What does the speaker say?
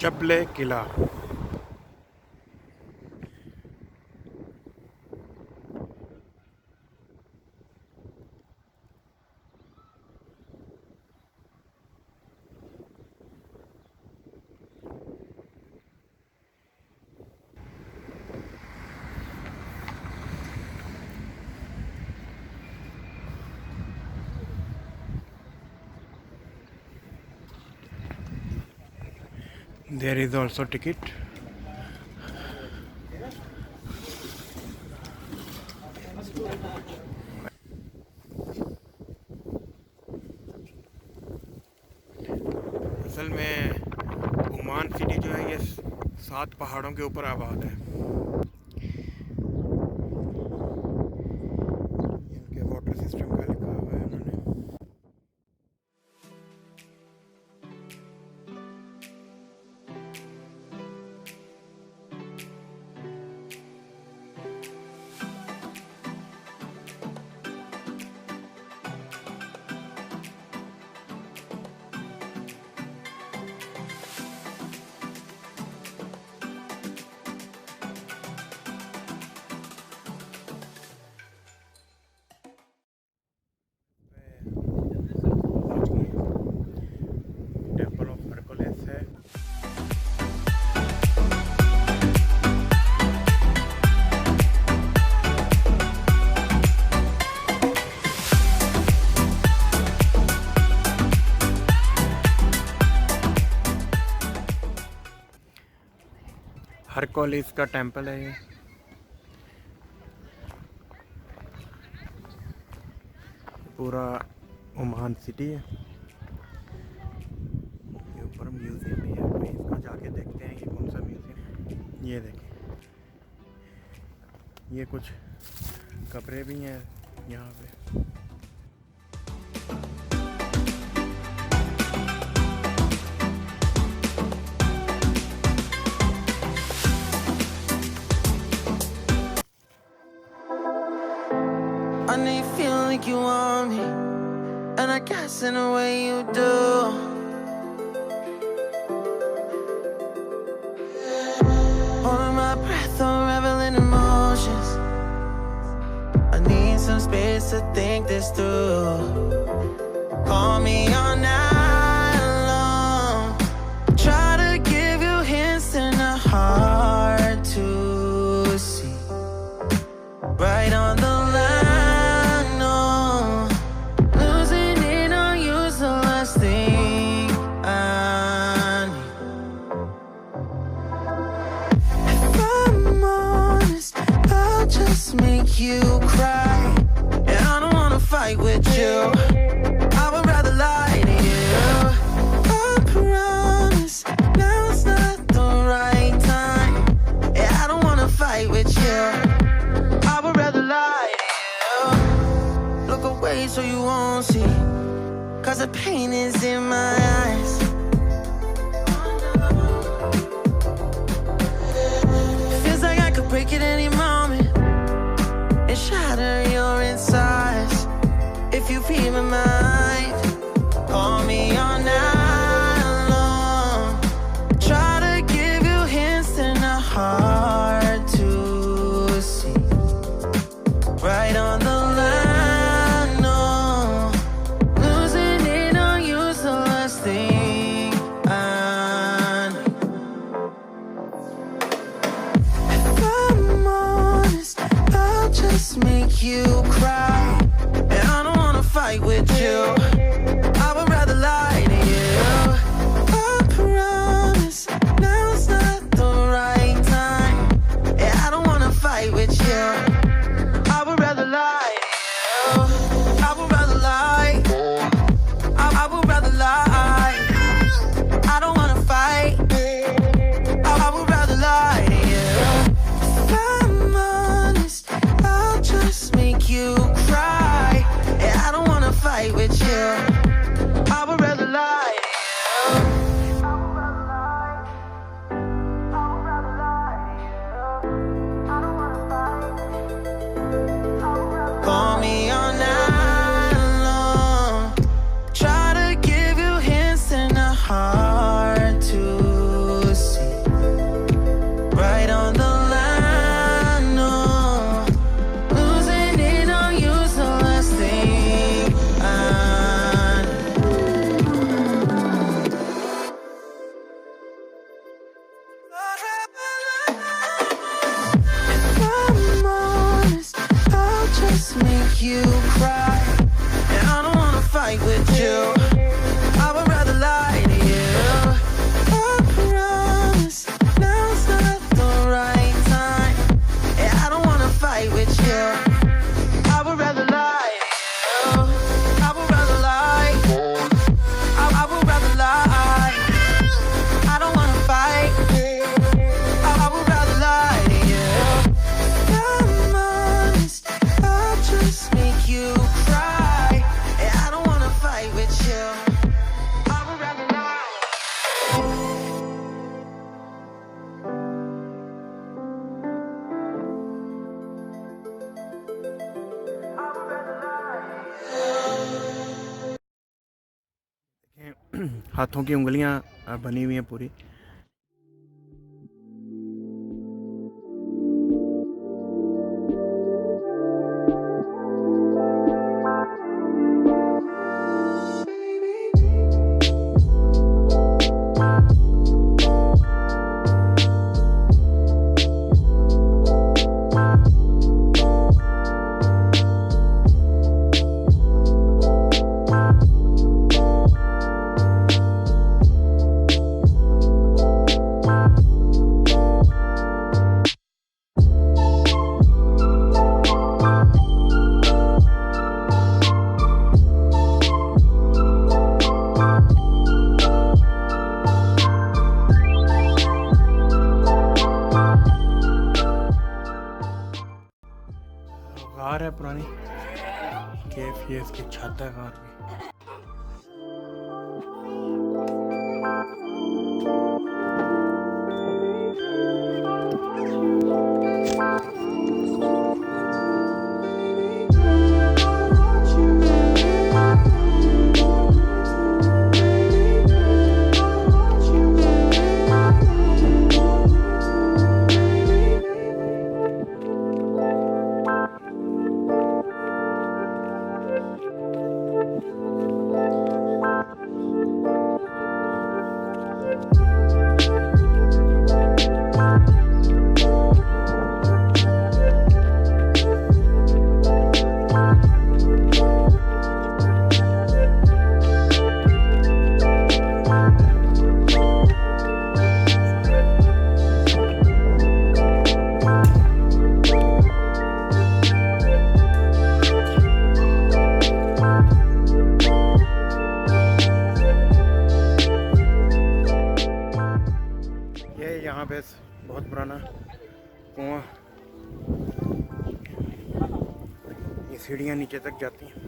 Chaple Qila. There is also ticket. असल में Oman city जो है ये 7 पहाड़ों के ऊपर आबाद है। इनके वाटर सिस्टम का लिखा हुआ है उन्होंने। टेम्पल ऑफ हरकुलिस है। हरकुलिस का टेम्पल है ये। पूरा ओमान सिटी है। ये ऊपर म्यूजियम भी है, कोई इसको जाके देखते हैं। ये कौन सा म्यूजियम, ये देखें। ये कुछ कपड़े भी हैं यहाँ पे। I know you feel like you want me, and I guess in a way you do. Holding my breath, unraveling emotions. I need some space to think this through. Call me all night long. Try to give you hints and a hard to see. Right on the line. Make you cry, and I don't wanna fight with you. I would rather lie to you. I promise now's not the right time. Yeah, I don't wanna fight with you. I would rather lie to you. Look away so you won't see, 'cause the pain is in my eyes. Feels like I could break it any moment and shatter your insides. If you feel my mind, call me all night long. Try to give you hints and a hard to see. Right on the line, no. Losing it on you is the last हाथों की उंगलियां बनी हुई हैं पूरी। गार है पुरानी, केफ ये इसकी छत है गार की। यहाँ पे बहुत पुराना कुआं, ये सीढ़ियाँ नीचे तक जाती हैं।